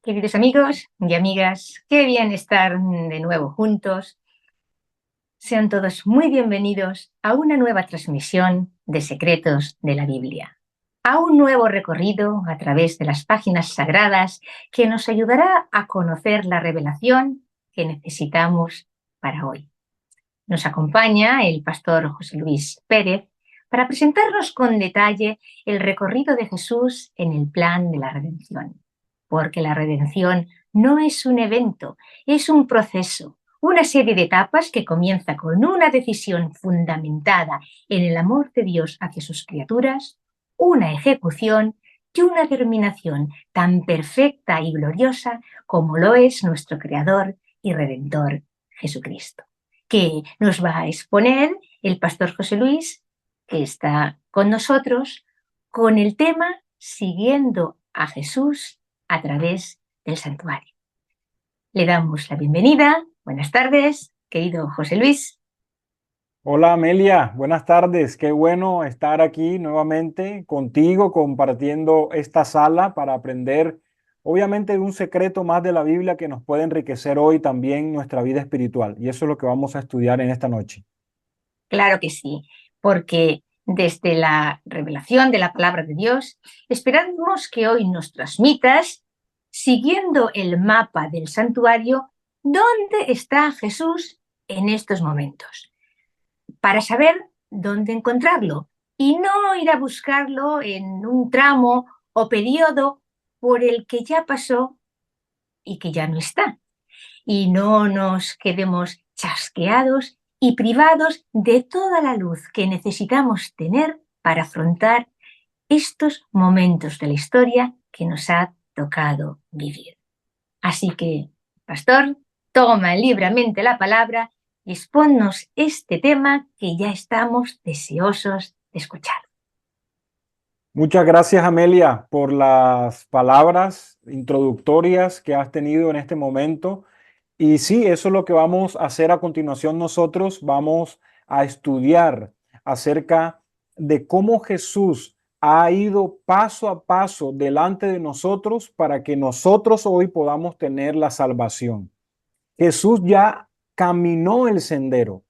Queridos amigos y amigas, qué bien estar de nuevo juntos. Sean todos muy bienvenidos a una nueva transmisión de Secretos de la Biblia, a un nuevo recorrido a través de las páginas sagradas que nos ayudará a conocer la revelación que necesitamos para hoy. Nos acompaña el pastor José Luis Pérez para presentarnos con detalle el recorrido de Jesús en el plan de la redención, porque la redención no es un evento, es un proceso, una serie de etapas que comienza con una decisión fundamentada en el amor de Dios hacia sus criaturas, una ejecución y una terminación tan perfecta y gloriosa como lo es nuestro Creador y Redentor Jesucristo, que nos va a exponer el pastor José Luis, que está con nosotros, con el tema Siguiendo a Jesús a través del santuario. Le damos la bienvenida. Buenas tardes, querido José Luis. Hola Amelia, buenas tardes. Qué bueno estar aquí nuevamente contigo compartiendo esta sala para aprender, obviamente, de un secreto más de la Biblia que nos puede enriquecer hoy también nuestra vida espiritual. Y eso es lo que vamos a estudiar en esta noche. Claro que sí, porque desde la revelación de la palabra de Dios, esperamos que hoy nos transmitas, siguiendo el mapa del santuario, dónde está Jesús en estos momentos, para saber dónde encontrarlo y no ir a buscarlo en un tramo o periodo por el que ya pasó y que ya no está. Y no nos quedemos chasqueados y privados de toda la luz que necesitamos tener para afrontar estos momentos de la historia que nos ha tocado vivir. Así que, pastor, toma libremente la palabra y exponnos este tema que ya estamos deseosos de escuchar. Muchas gracias Amelia por las palabras introductorias que has tenido en este momento. Y sí, eso es lo que vamos a hacer a continuación nosotros. Vamos a estudiar acerca de cómo Jesús ha ido paso a paso delante de nosotros para que nosotros hoy podamos tener la salvación. Jesús ya caminó el sendero.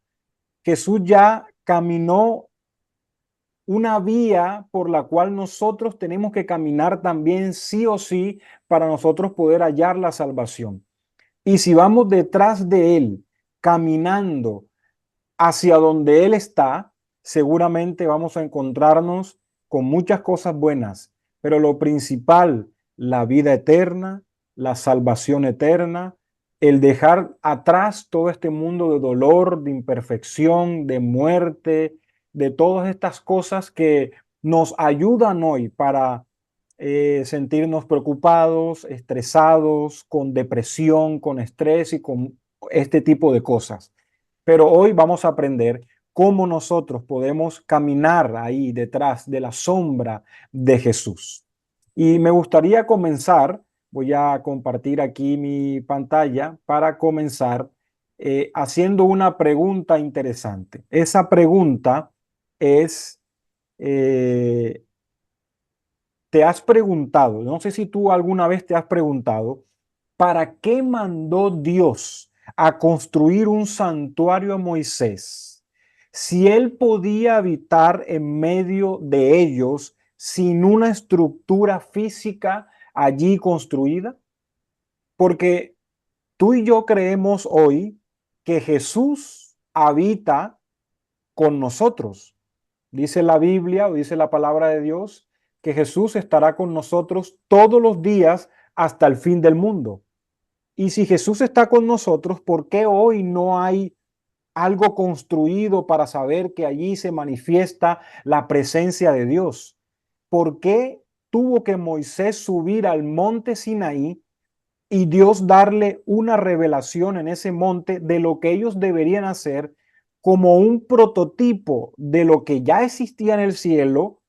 Jesús ya caminó una vía por la cual nosotros tenemos que caminar también sí o sí para nosotros poder hallar la salvación. Y si vamos detrás de Él, caminando hacia donde Él está, seguramente vamos a encontrarnos con muchas cosas buenas, pero lo principal, la vida eterna, la salvación eterna, el dejar atrás todo este mundo de dolor, de imperfección, de muerte, de todas estas cosas que nos ayudan hoy para sentirnos preocupados, estresados, con depresión, con estrés y con este tipo de cosas. Pero hoy vamos a aprender cómo nosotros podemos caminar ahí detrás de la sombra de Jesús. Y me gustaría comenzar, voy a compartir aquí mi pantalla para comenzar haciendo una pregunta interesante. Esa pregunta es, eh, ¿te has preguntado, no sé si tú alguna vez te has preguntado, ¿para qué mandó Dios a construir un santuario a Moisés si él podía habitar en medio de ellos sin una estructura física allí construida? Porque tú y yo creemos hoy que Jesús habita con nosotros. Dice la Biblia o dice la palabra de Dios que Jesús estará con nosotros todos los días hasta el fin del mundo. Y si Jesús está con nosotros, ¿por qué hoy no hay algo construido para saber que allí se manifiesta la presencia de Dios? ¿Por qué tuvo que Moisés subir al monte Sinaí y Dios darle una revelación en ese monte de lo que ellos deberían hacer como un prototipo de lo que ya existía en el cielo,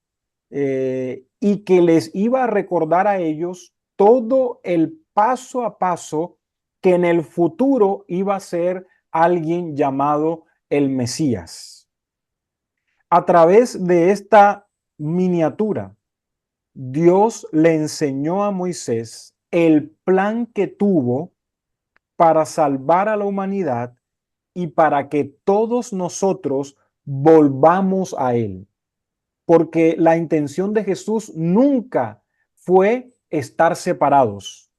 y que les iba a recordar a ellos todo el paso a paso que en el futuro iba a ser alguien llamado el Mesías? A través de esta miniatura, Dios le enseñó a Moisés el plan que tuvo para salvar a la humanidad y para que todos nosotros volvamos a Él. Porque la intención de Jesús nunca fue estar separados.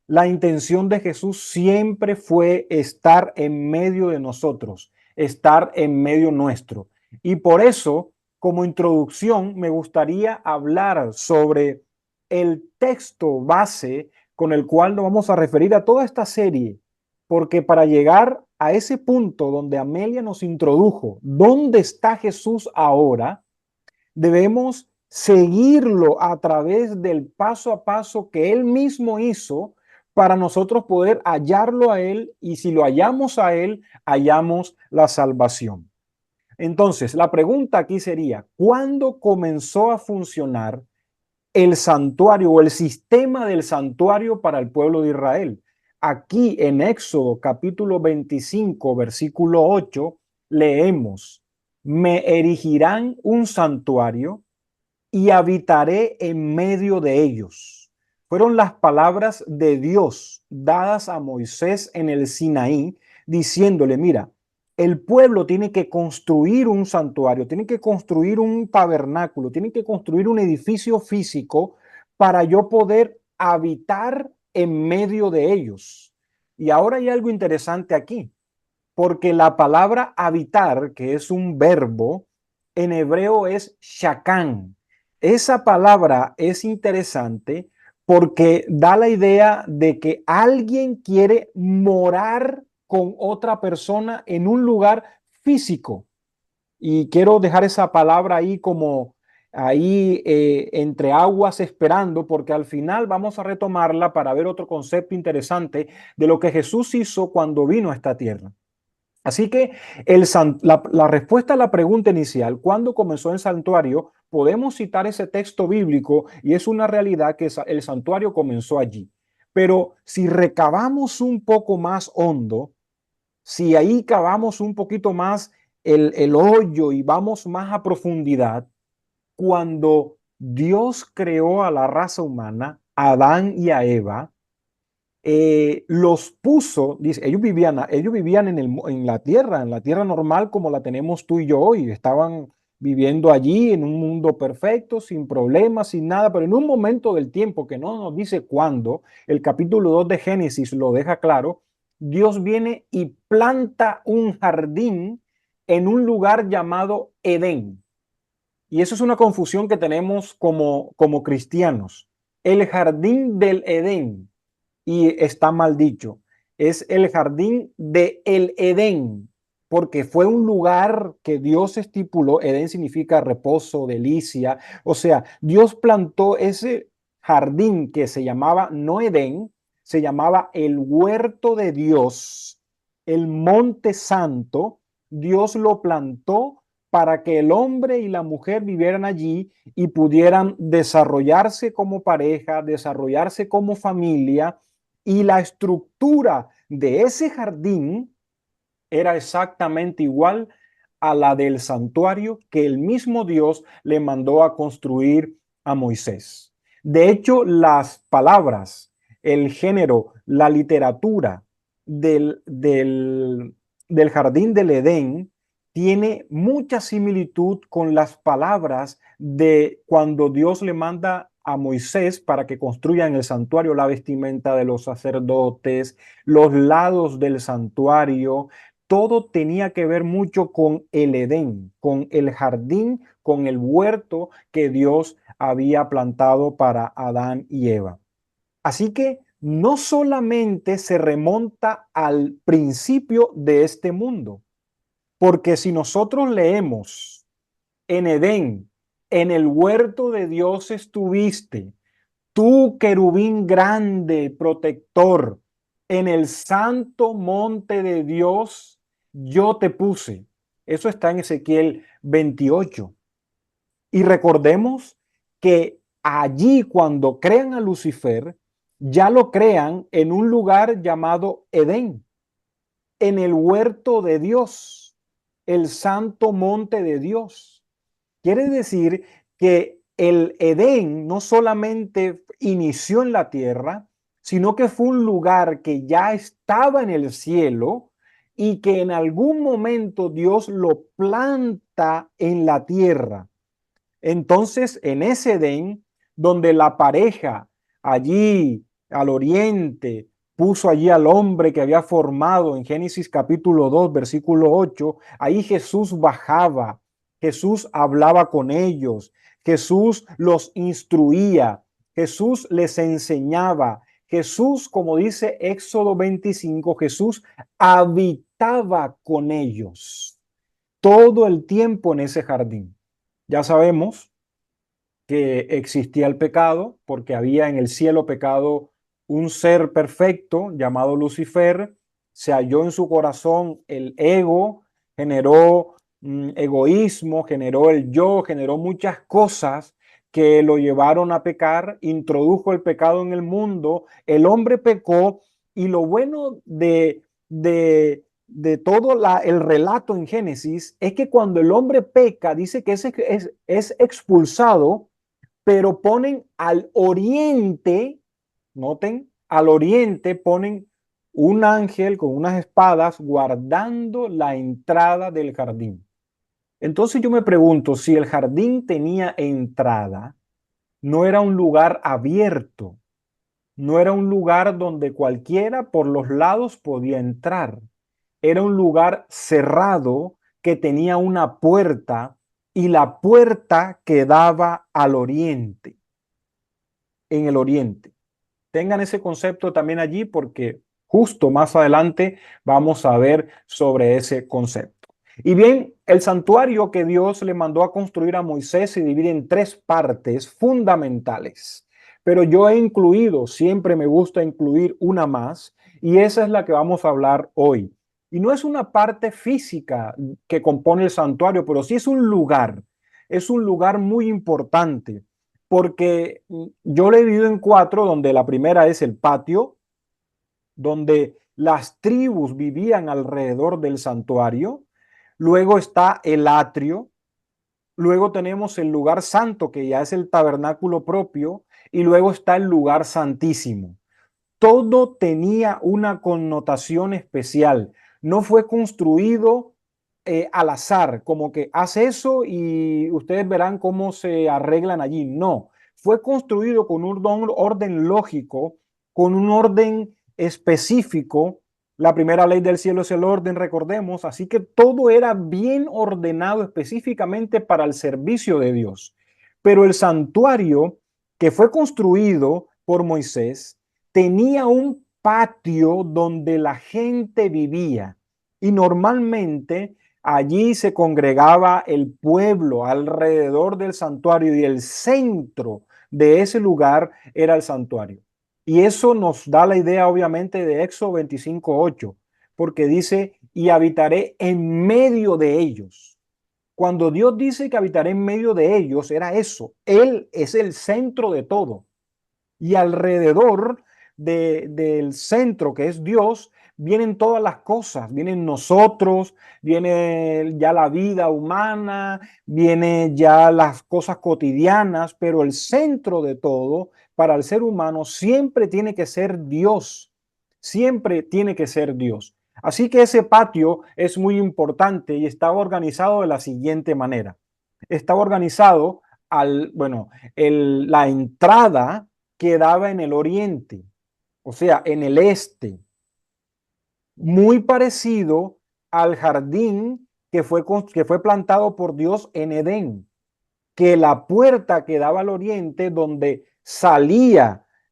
La intención de Jesús siempre fue estar en medio de nosotros, estar en medio nuestro. Y por eso, como introducción, me gustaría hablar sobre el texto base con el cual nos vamos a referir a toda esta serie, porque para llegar a ese punto donde Amelia nos introdujo, ¿dónde está Jesús ahora? Debemos seguirlo a través del paso a paso que Él mismo hizo para nosotros poder hallarlo a Él, y si lo hallamos a Él, hallamos la salvación. Entonces, la pregunta aquí sería, ¿cuándo comenzó a funcionar el santuario o el sistema del santuario para el pueblo de Israel? Aquí en Éxodo capítulo 25, versículo 8, leemos: me erigirán un santuario y habitaré en medio de ellos. Fueron las palabras de Dios dadas a Moisés en el Sinaí, diciéndole: mira, el pueblo tiene que construir un santuario, tiene que construir un tabernáculo, tiene que construir un edificio físico para yo poder habitar en medio de ellos. Y ahora hay algo interesante aquí, porque la palabra habitar, que es un verbo, en hebreo es shakán. Esa palabra es interesante porque da la idea de que alguien quiere morar con otra persona en un lugar físico. Y quiero dejar esa palabra ahí como ahí entre aguas esperando, porque al final vamos a retomarla para ver otro concepto interesante de lo que Jesús hizo cuando vino a esta tierra. Así que la respuesta a la pregunta inicial, ¿cuándo comenzó el santuario? Podemos citar ese texto bíblico y es una realidad que el santuario comenzó allí. Pero si recabamos un poco más hondo, si ahí cavamos un poquito más el hoyo y vamos más a profundidad, cuando Dios creó a la raza humana, a Adán y a Eva, los puso, dice, ellos vivían en la tierra normal como la tenemos tú y yo hoy. Estaban viviendo allí en un mundo perfecto, sin problemas, sin nada, pero en un momento del tiempo que no nos dice cuándo, el capítulo 2 de Génesis lo deja claro, Dios viene y planta un jardín en un lugar llamado Edén. Y eso es una confusión que tenemos como cristianos. El jardín del Edén, y está mal dicho, es el jardín de el Edén, porque fue un lugar que Dios estipuló. Edén significa reposo, delicia. O sea, Dios plantó ese jardín que se llamaba no Edén, se llamaba el huerto de Dios, el monte santo. Dios lo plantó para que el hombre y la mujer vivieran allí y pudieran desarrollarse como pareja, desarrollarse como familia, y la estructura de ese jardín era exactamente igual a la del santuario que el mismo Dios le mandó a construir a Moisés. De hecho, las palabras, el género, la literatura del jardín del Edén tiene mucha similitud con las palabras de cuando Dios le manda a Moisés para que construyan el santuario, la vestimenta de los sacerdotes, los lados del santuario. Todo tenía que ver mucho con el Edén, con el jardín, con el huerto que Dios había plantado para Adán y Eva. Así que no solamente se remonta al principio de este mundo, porque si nosotros leemos en Edén, en el huerto de Dios estuviste, tú querubín grande, protector, en el santo monte de Dios yo te puse. Eso está en Ezequiel 28. Y recordemos que allí cuando crean a Lucifer, ya lo crean en un lugar llamado Edén, en el huerto de Dios, el santo monte de Dios. Quiere decir que el Edén no solamente inició en la tierra, sino que fue un lugar que ya estaba en el cielo y que en algún momento Dios lo planta en la tierra. Entonces, en ese Edén, donde la pareja allí al oriente puso allí al hombre que había formado en Génesis capítulo 2 versículo 8, ahí Jesús bajaba, Jesús hablaba con ellos, Jesús los instruía, Jesús les enseñaba, Jesús, como dice Éxodo 25, Jesús habitaba con ellos todo el tiempo en ese jardín. Ya sabemos que existía el pecado porque había en el cielo pecado un ser perfecto llamado Lucifer, se halló en su corazón el ego, generó egoísmo, generó el yo, generó muchas cosas que lo llevaron a pecar, introdujo el pecado en el mundo, el hombre pecó y lo bueno de todo el relato en Génesis es que cuando el hombre peca, dice que es expulsado, pero ponen al oriente, noten, al oriente ponen un ángel con unas espadas guardando la entrada del jardín. Entonces yo me pregunto, si el jardín tenía entrada, no era un lugar abierto, no era un lugar donde cualquiera por los lados podía entrar. Era un lugar cerrado que tenía una puerta y la puerta quedaba al oriente, en el oriente. Tengan ese concepto también allí porque justo más adelante vamos a ver sobre ese concepto. Y bien, el santuario que Dios le mandó a construir a Moisés se divide en tres partes fundamentales, pero yo he incluido, siempre me gusta incluir una más, y esa es la que vamos a hablar hoy. Y no es una parte física que compone el santuario, pero sí es un lugar muy importante porque yo lo he dividido en cuatro, donde la primera es el patio, donde las tribus vivían alrededor del santuario. Luego está el atrio. Luego tenemos el lugar santo, que ya es el tabernáculo propio. Y luego está el lugar santísimo. Todo tenía una connotación especial. No fue construido al azar, como que hace eso y ustedes verán cómo se arreglan allí. No, fue construido con un orden lógico, con un orden específico. La primera ley del cielo es el orden, recordemos. Así que todo era bien ordenado específicamente para el servicio de Dios. Pero el santuario que fue construido por Moisés tenía un patio donde la gente vivía y normalmente allí se congregaba el pueblo alrededor del santuario y el centro de ese lugar era el santuario. Y eso nos da la idea obviamente de Éxodo 25:8, porque dice, y habitaré en medio de ellos. Cuando Dios dice que habitaré en medio de ellos, era eso. Él es el centro de todo. Y alrededor del centro que es Dios, vienen todas las cosas, vienen nosotros, viene ya la vida humana, viene ya las cosas cotidianas, pero el centro de todo para el ser humano siempre tiene que ser Dios, siempre tiene que ser Dios. Así que ese patio es muy importante y estaba organizado de la siguiente manera. Estaba organizado bueno, la entrada quedaba en el oriente, o sea, en el este, muy parecido al jardín que fue plantado por Dios en Edén, que la puerta que daba al oriente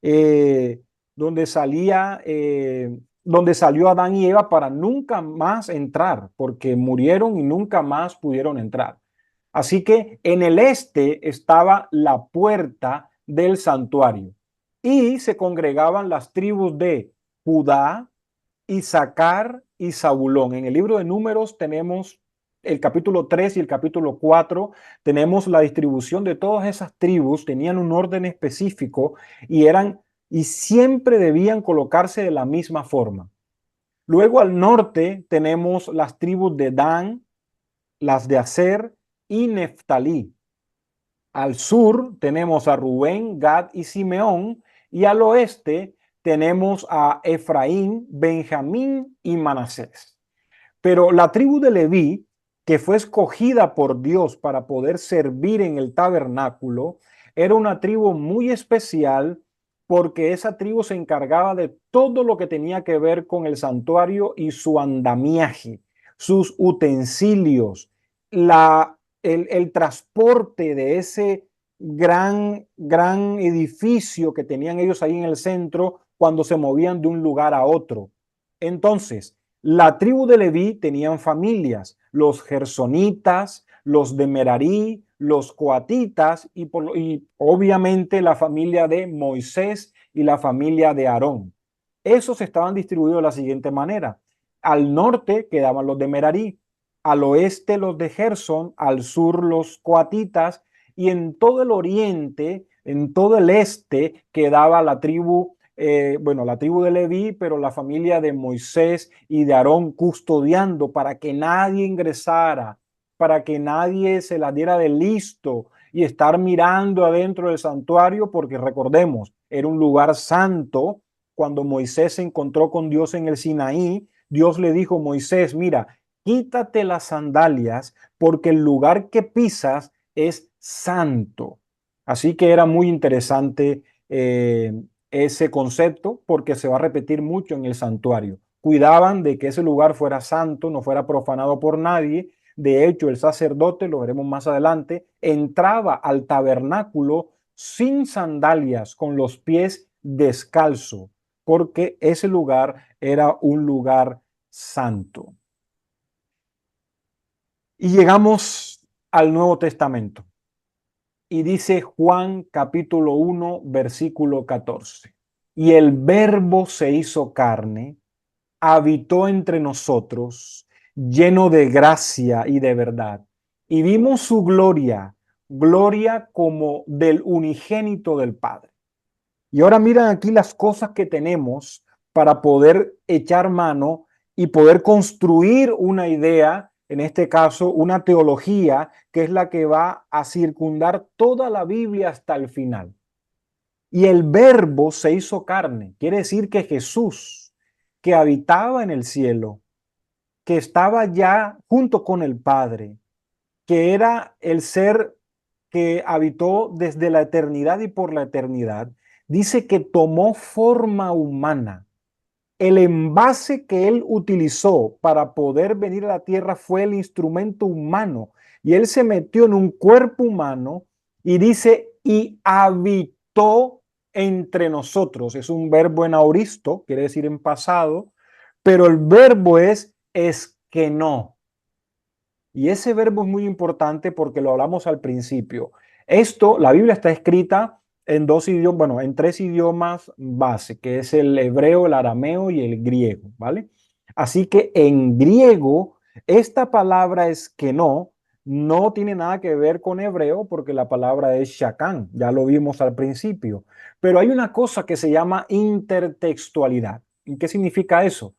eh, donde salía, donde salió Adán y Eva para nunca más entrar, porque murieron y nunca más pudieron entrar. Así que en el este estaba la puerta del santuario y se congregaban las tribus de Judá, Isaacar y Zabulón. En el libro de Números tenemos el capítulo 3 y el capítulo 4, tenemos la distribución de todas esas tribus, tenían un orden específico y siempre debían colocarse de la misma forma. Luego al norte tenemos las tribus de Dan, las de Aser y Neftalí. Al sur tenemos a Rubén, Gad y Simeón, y al oeste tenemos a Efraín, Benjamín y Manasés. Pero la tribu de Leví, que fue escogida por Dios para poder servir en el tabernáculo, era una tribu muy especial porque esa tribu se encargaba de todo lo que tenía que ver con el santuario y su andamiaje, sus utensilios, el transporte de ese gran edificio que tenían ellos ahí en el centro cuando se movían de un lugar a otro. Entonces, la tribu de Leví tenían familias, los gersonitas, los de Merarí, los coatitas y obviamente la familia de Moisés y la familia de Aarón. Esos estaban distribuidos de la siguiente manera. Al norte quedaban los de Merarí, al oeste los de Gerson, al sur los coatitas y en todo el oriente, en todo el este quedaba la tribu la tribu de Leví, pero la familia de Moisés y de Aarón custodiando para que nadie ingresara, para que nadie se la diera de listo y estar mirando adentro del santuario, porque recordemos, era un lugar santo. Cuando Moisés se encontró con Dios en el Sinaí, Dios le dijo: Moisés, mira, quítate las sandalias porque el lugar que pisas es santo. Así que era muy interesante ese concepto porque se va a repetir mucho en el santuario. Cuidaban de que ese lugar fuera santo, no fuera profanado por nadie. De hecho, el sacerdote, lo veremos más adelante, entraba al tabernáculo sin sandalias, con los pies descalzos, porque ese lugar era un lugar santo. Y llegamos al Nuevo Testamento. Y dice Juan capítulo 1, versículo 14. Y el Verbo se hizo carne, habitó entre nosotros, lleno de gracia y de verdad. Y vimos su gloria, gloria como del unigénito del Padre. Y ahora miran aquí las cosas que tenemos para poder echar mano y poder construir una idea, en este caso una teología, que es la que va a circundar toda la Biblia hasta el final. Y el Verbo se hizo carne, quiere decir que Jesús, que habitaba en el cielo, que estaba ya junto con el Padre, que era el ser que habitó desde la eternidad y por la eternidad, dice que tomó forma humana. El envase que él utilizó para poder venir a la tierra fue el instrumento humano. Y él se metió en un cuerpo humano y dice, y habitó entre nosotros. Es un verbo en aoristo, quiere decir en pasado, pero el verbo es que no. Y ese verbo es muy importante porque lo hablamos al principio. La Biblia está escrita en dos idiomas, bueno, en tres idiomas base, que es el hebreo, el arameo y el griego, ¿vale? Así que en griego, esta palabra es que no tiene nada que ver con hebreo porque la palabra es shakán, ya lo vimos al principio. Pero hay una cosa que se llama intertextualidad. ¿Y qué significa eso?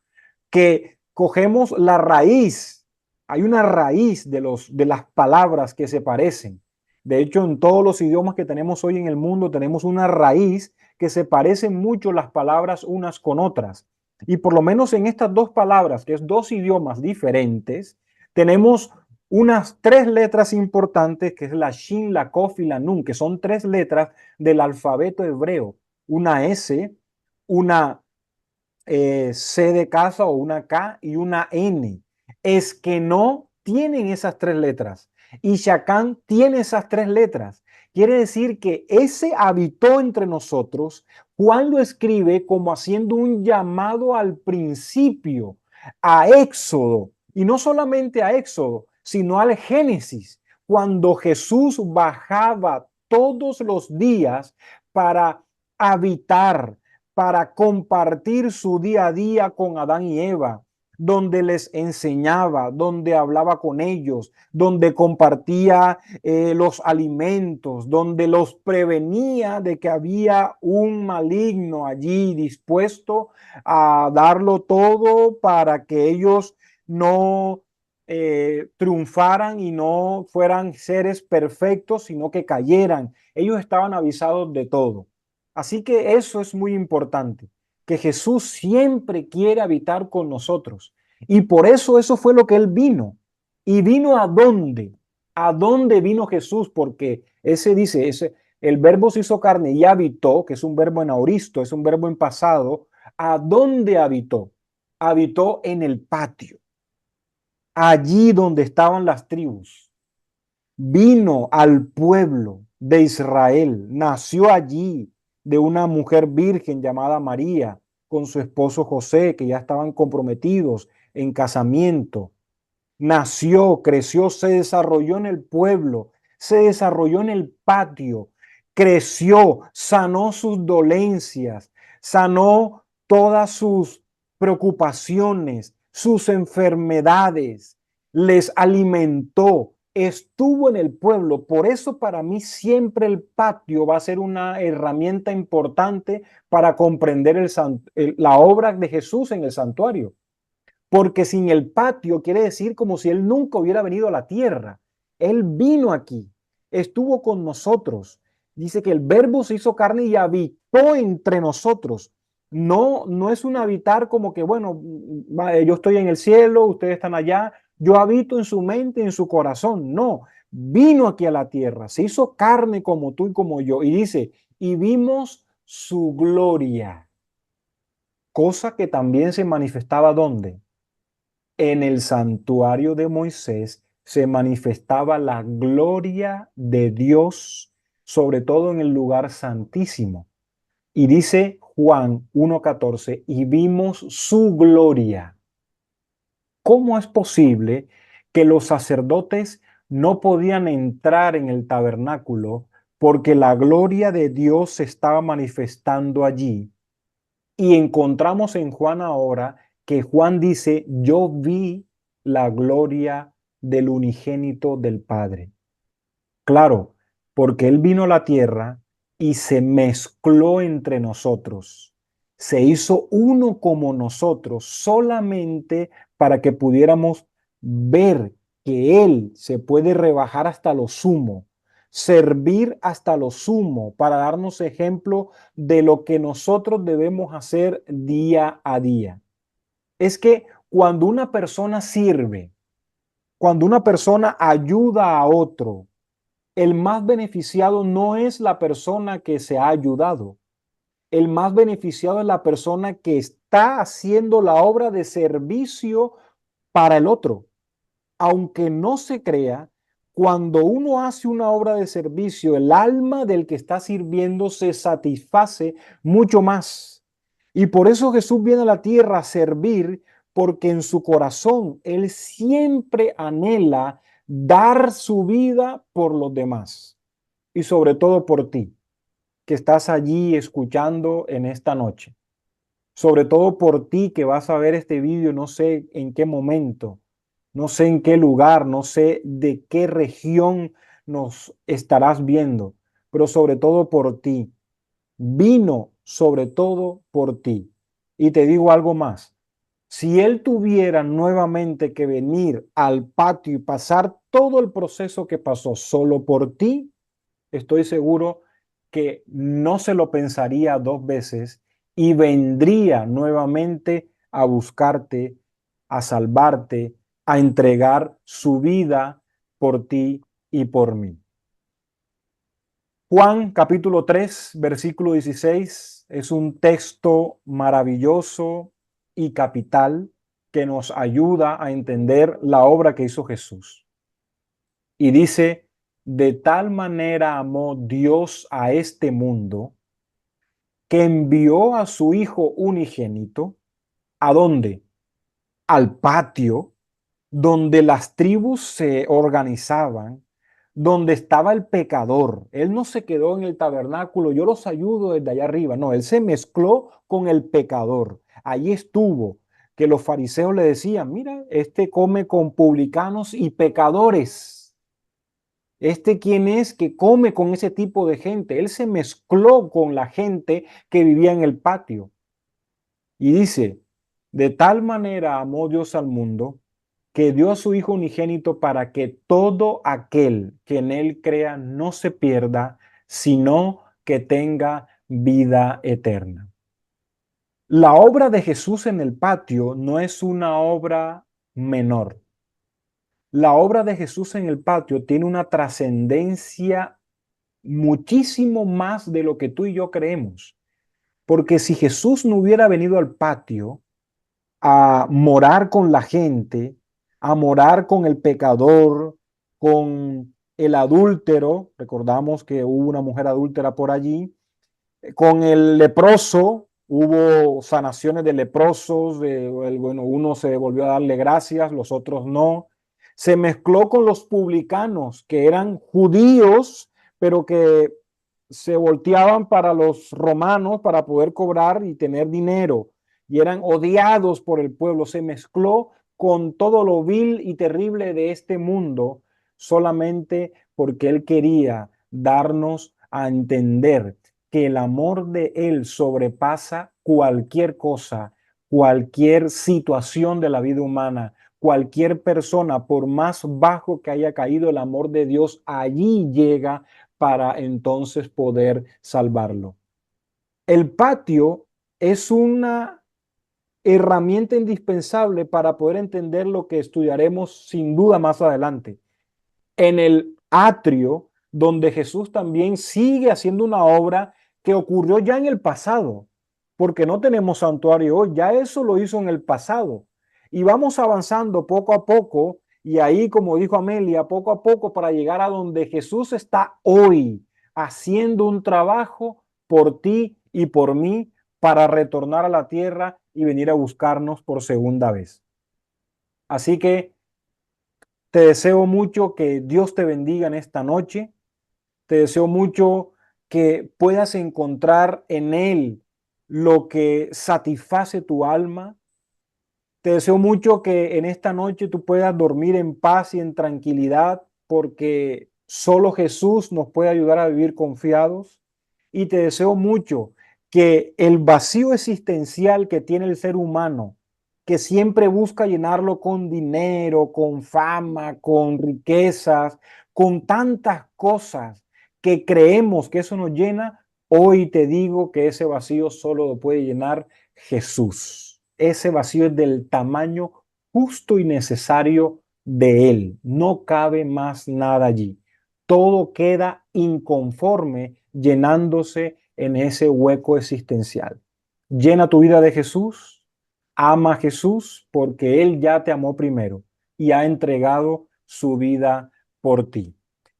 Que cogemos la raíz. Hay una raíz de las palabras que se parecen. De hecho, en todos los idiomas que tenemos hoy en el mundo tenemos una raíz que se parecen mucho las palabras unas con otras. Y por lo menos en estas dos palabras, que es dos idiomas diferentes, tenemos unas tres letras importantes, que es la Shin, la Kof y la Nun, que son tres letras del alfabeto hebreo. Una S, una C de casa o una K y una N. Es que no tienen esas tres letras. Y Shacán tiene esas tres letras. Quiere decir que ese habitó entre nosotros. Juan lo escribe como haciendo un llamado al principio, a Éxodo. Y no solamente a Éxodo, sino al Génesis, cuando Jesús bajaba todos los días para habitar, para compartir su día a día con Adán y Eva, donde les enseñaba, donde hablaba con ellos, donde compartía los alimentos, donde los prevenía de que había un maligno allí dispuesto a darlo todo para que ellos no triunfaran y no fueran seres perfectos, sino que cayeran. Ellos estaban avisados de todo. Así que eso es muy importante. que Jesús siempre quiere habitar con nosotros. Y por eso fue lo que Él vino. ¿Y vino a dónde? ¿A dónde vino Jesús? Porque el verbo se hizo carne y habitó, que es un verbo en aoristo, es un verbo en pasado. ¿A dónde habitó? Habitó en el patio, allí donde estaban las tribus. Vino al pueblo de Israel, nació allí de una mujer virgen llamada María, con su esposo José, que ya estaban comprometidos en casamiento. Nació, creció, se desarrolló en el pueblo, se desarrolló en el patio, creció, sanó sus dolencias, sanó todas sus preocupaciones, sus enfermedades, les alimentó, estuvo en el pueblo. Por eso para mí siempre el patio va a ser una herramienta importante para comprender la obra de Jesús en el santuario. Porque sin el patio quiere decir como si Él nunca hubiera venido a la tierra. Él vino aquí, estuvo con nosotros. Dice que el verbo se hizo carne y habitó entre nosotros. No, no es un habitar como que, bueno, yo estoy en el cielo, ustedes están allá, yo habito en su mente, en su corazón. No, vino aquí a la tierra, se hizo carne como tú y como yo. Y dice, y vimos su gloria, cosa que también se manifestaba ¿dónde? En el santuario de Moisés se manifestaba la gloria de Dios, sobre todo en el lugar santísimo. Y dice Juan 1:14, y vimos su gloria. ¿Cómo es posible que los sacerdotes no podían entrar en el tabernáculo porque la gloria de Dios se estaba manifestando allí? Y encontramos en Juan ahora que Juan dice, yo vi la gloria del unigénito del Padre. Claro, porque Él vino a la tierra y se mezcló entre nosotros. Se hizo uno como nosotros solamente para que pudiéramos ver que Él se puede rebajar hasta lo sumo, servir hasta lo sumo para darnos ejemplo de lo que nosotros debemos hacer día a día. Es que cuando una persona sirve, cuando una persona ayuda a otro, el más beneficiado no es la persona que se ha ayudado. El más beneficiado es la persona que está haciendo la obra de servicio para el otro. Aunque no se crea, cuando uno hace una obra de servicio, el alma del que está sirviendo se satisface mucho más. Y por eso Jesús viene a la tierra a servir, porque en su corazón Él siempre anhela dar su vida por los demás y sobre todo por ti, que estás allí escuchando en esta noche. Sobre todo por ti que vas a ver este vídeo, no sé en qué momento, no sé en qué lugar, no sé de qué región nos estarás viendo, pero sobre todo por ti. Vino sobre todo por ti. Y te digo algo más. Si él tuviera nuevamente que venir al patio y pasar todo el proceso que pasó solo por ti, estoy seguro que no se lo pensaría dos veces y vendría nuevamente a buscarte, a salvarte, a entregar su vida por ti y por mí. Juan capítulo 3, versículo 16 es un texto maravilloso y capital que nos ayuda a entender la obra que hizo Jesús. Y dice, de tal manera amó Dios a este mundo que envió a su Hijo unigénito. ¿A dónde? Al patio donde las tribus se organizaban, donde estaba el pecador. Él no se quedó en el tabernáculo, yo los ayudo desde allá arriba. No, él se mezcló con el pecador. Allí estuvo, que los fariseos le decían, mira, este come con publicanos y pecadores. Este quién es que come con ese tipo de gente. Él se mezcló con la gente que vivía en el patio. Y dice, de tal manera amó Dios al mundo que dio a su Hijo unigénito para que todo aquel que en él crea no se pierda, sino que tenga vida eterna. La obra de Jesús en el patio no es una obra menor. La obra de Jesús en el patio tiene una trascendencia muchísimo más de lo que tú y yo creemos. Porque si Jesús no hubiera venido al patio a morar con la gente, a morar con el pecador, con el adúltero, recordamos que hubo una mujer adúltera por allí, con el leproso, hubo sanaciones de leprosos, bueno, uno se volvió a darle gracias, los otros no. Se mezcló con los publicanos, que eran judíos, pero que se volteaban para los romanos para poder cobrar y tener dinero, y eran odiados por el pueblo. Se mezcló con todo lo vil y terrible de este mundo, solamente porque él quería darnos a entender que el amor de Él sobrepasa cualquier cosa, cualquier situación de la vida humana, cualquier persona, por más bajo que haya caído, el amor de Dios allí llega para entonces poder salvarlo. El patio es una herramienta indispensable para poder entender lo que estudiaremos sin duda más adelante. En el atrio, donde Jesús también sigue haciendo una obra que ocurrió ya en el pasado, porque no tenemos santuario hoy, ya eso lo hizo en el pasado. Y vamos avanzando poco a poco, y ahí, como dijo Amelia, poco a poco para llegar a donde Jesús está hoy, haciendo un trabajo por ti y por mí para retornar a la tierra y venir a buscarnos por segunda vez. Así que te deseo mucho que Dios te bendiga en esta noche. Te deseo mucho que puedas encontrar en Él lo que satisface tu alma. Te deseo mucho que en esta noche tú puedas dormir en paz y en tranquilidad, porque solo Jesús nos puede ayudar a vivir confiados. Y te deseo mucho que el vacío existencial que tiene el ser humano, que siempre busca llenarlo con dinero, con fama, con riquezas, con tantas cosas que creemos que eso nos llena, hoy te digo que ese vacío solo lo puede llenar Jesús. Ese vacío es del tamaño justo y necesario de Él. No cabe más nada allí. Todo queda inconforme llenándose en ese hueco existencial. Llena tu vida de Jesús, ama a Jesús porque Él ya te amó primero y ha entregado su vida por ti.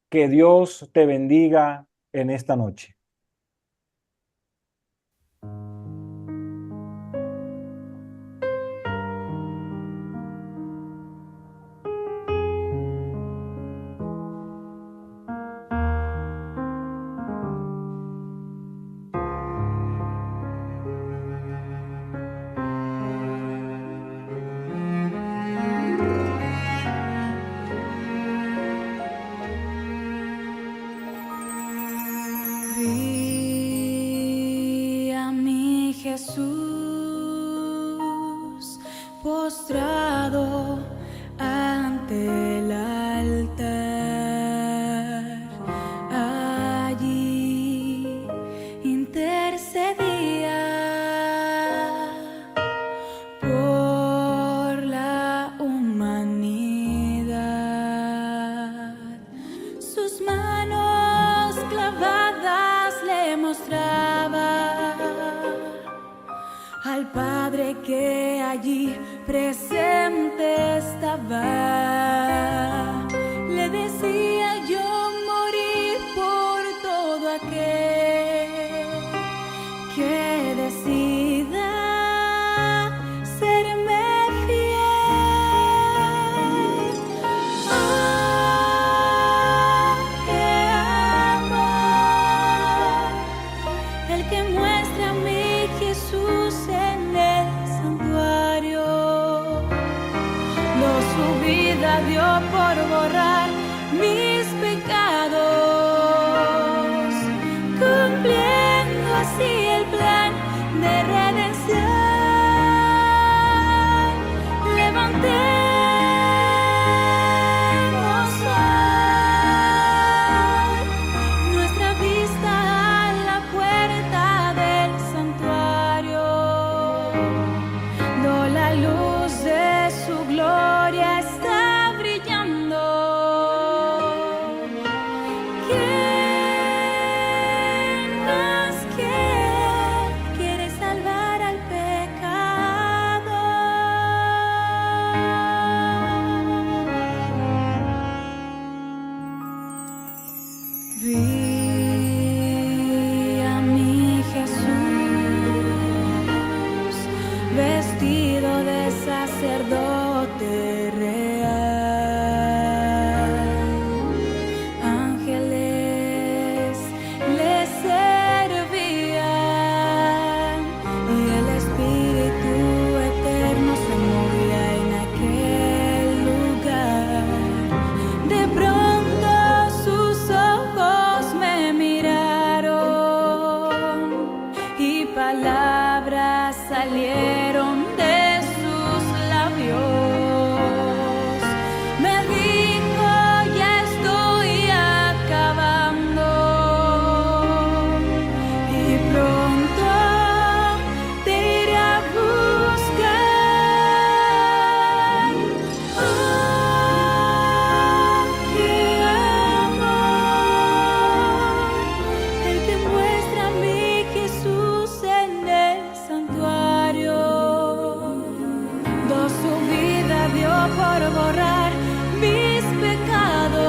Que Dios te bendiga en esta noche. Vi a mi Jesús postrado ante el altar. Allí intercedía por la humanidad. Sus manos clavadas le mostraba al Padre que allí presente estaba. Le decía: yo morí por todo aquel que decida serme fiel. ¡Oh, qué amor! El que muestra a mi Jesús en el santuario. Su vida dio por borrar mis pecados, cumpliendo así el plan de redención. Levantemos hoy nuestra vista a la puerta del santuario. luz de su gloria está brillando. ¿Quién más quiere salvar al pecador? Vi a mi Jesús vestido de sacerdote real. Ángeles le servían y el Espíritu eterno se movía en aquel lugar. De pronto sus ojos me miraron y palabras salieron de sus labios. Me dijo, ya estoy acabando y pronto te iré a buscar. Oh, qué amor, el que muestra a mi Jesús en el santuario. Su vida dio por borrar mis pecados,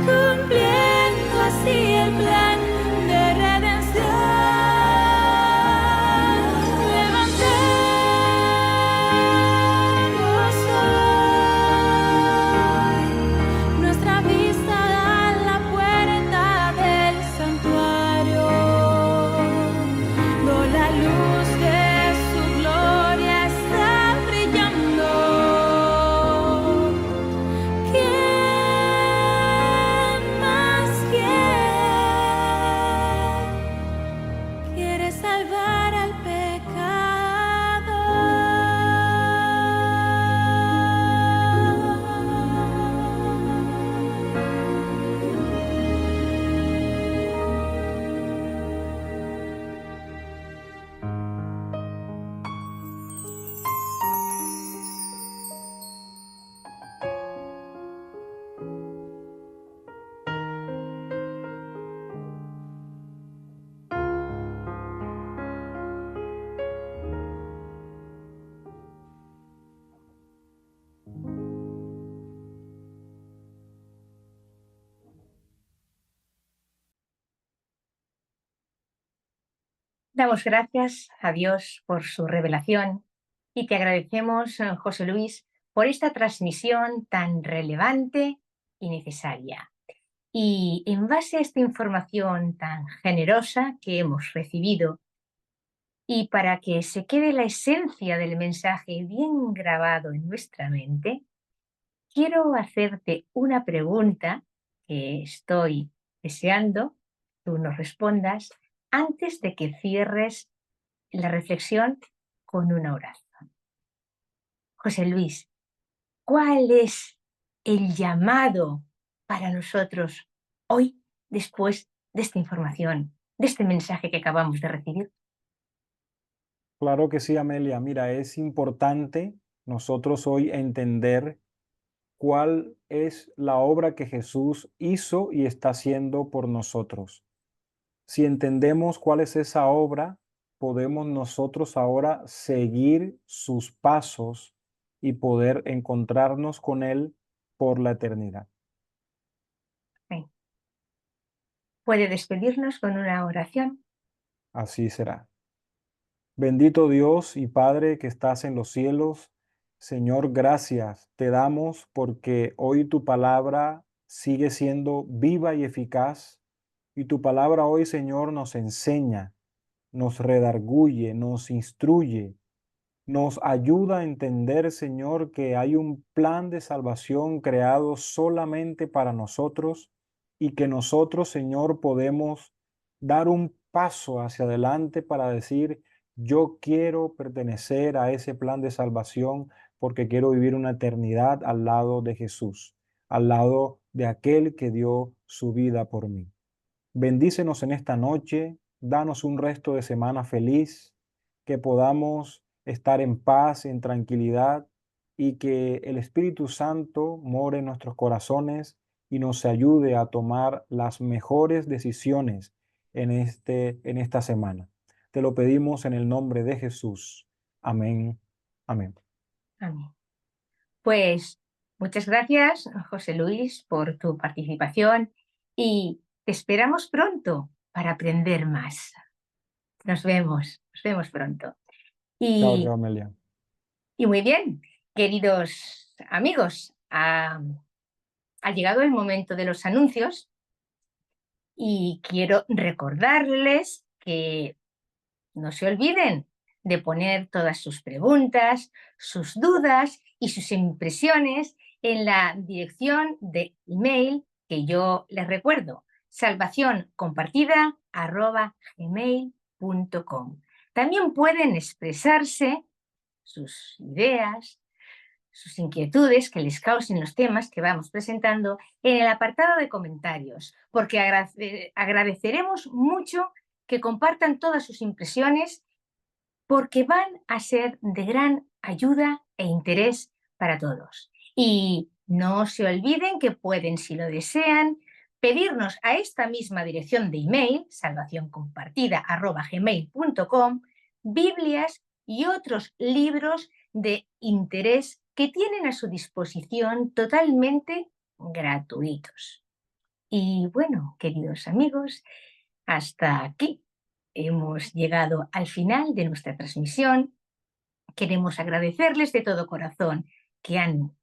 cumpliendo así el plan de redención. Levantemos hoy nuestra vista a la puerta del santuario. La luz de su gloria está brillando. ¿Quién más quiere salvar al Damos gracias a Dios por su revelación y te agradecemos, José Luis, por esta transmisión tan relevante y necesaria. Y en base a esta información tan generosa que hemos recibido, y para que se quede la esencia del mensaje bien grabado en nuestra mente, quiero hacerte una pregunta que estoy deseando tú nos respondas antes de que cierres la reflexión con una oración. José Luis, ¿cuál es el llamado para nosotros hoy, después de esta información, de este mensaje que acabamos de recibir? Claro que sí, Amelia. Mira, es importante nosotros hoy entender cuál es la obra que Jesús hizo y está haciendo por nosotros. Si entendemos cuál es esa obra, podemos nosotros ahora seguir sus pasos y poder encontrarnos con Él por la eternidad. Sí. ¿Puede despedirnos con una oración? Así será. Bendito Dios y Padre que estás en los cielos, Señor, gracias te damos porque hoy tu palabra sigue siendo viva y eficaz y tu palabra hoy, Señor, nos enseña, nos redarguye, nos instruye, nos ayuda a entender, Señor, que hay un plan de salvación creado solamente para nosotros y que nosotros, Señor, podemos dar un paso hacia adelante para decir, yo quiero pertenecer a ese plan de salvación porque quiero vivir una eternidad al lado de Jesús, al lado de aquel que dio su vida por mí. Bendícenos en esta noche, danos un resto de semana feliz, que podamos estar en paz, en tranquilidad, y que el Espíritu Santo more en nuestros corazones y nos ayude a tomar las mejores decisiones en esta semana. Te lo pedimos en el nombre de Jesús. Amén. Amén. Amén. Pues muchas gracias, José Luis, por tu participación y te esperamos pronto para aprender más. Nos vemos pronto. Chao, Y, chao, Amelia. y muy bien, queridos amigos, ha llegado el momento de los anuncios y quiero recordarles que no se olviden de poner todas sus preguntas, sus dudas y sus impresiones en la dirección de email que yo les recuerdo, salvacioncompartida@gmail.com. También pueden expresarse sus ideas, sus inquietudes que les causen los temas que vamos presentando en el apartado de comentarios, porque agradeceremos mucho que compartan todas sus impresiones porque van a ser de gran ayuda e interés para todos. Y no se olviden que pueden, si lo desean, pedirnos a esta misma dirección de email, salvacioncompartida@gmail.com, Biblias y otros libros de interés que tienen a su disposición totalmente gratuitos. Y bueno, queridos amigos, hasta aquí hemos llegado al final de nuestra transmisión. Queremos agradecerles de todo corazón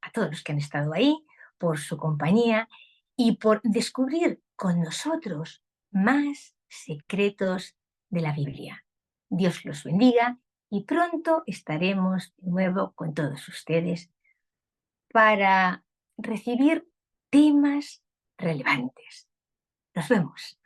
a todos los que han estado ahí por su compañía y por descubrir con nosotros más secretos de la Biblia. Dios los bendiga y pronto estaremos de nuevo con todos ustedes para recibir temas relevantes. Nos vemos.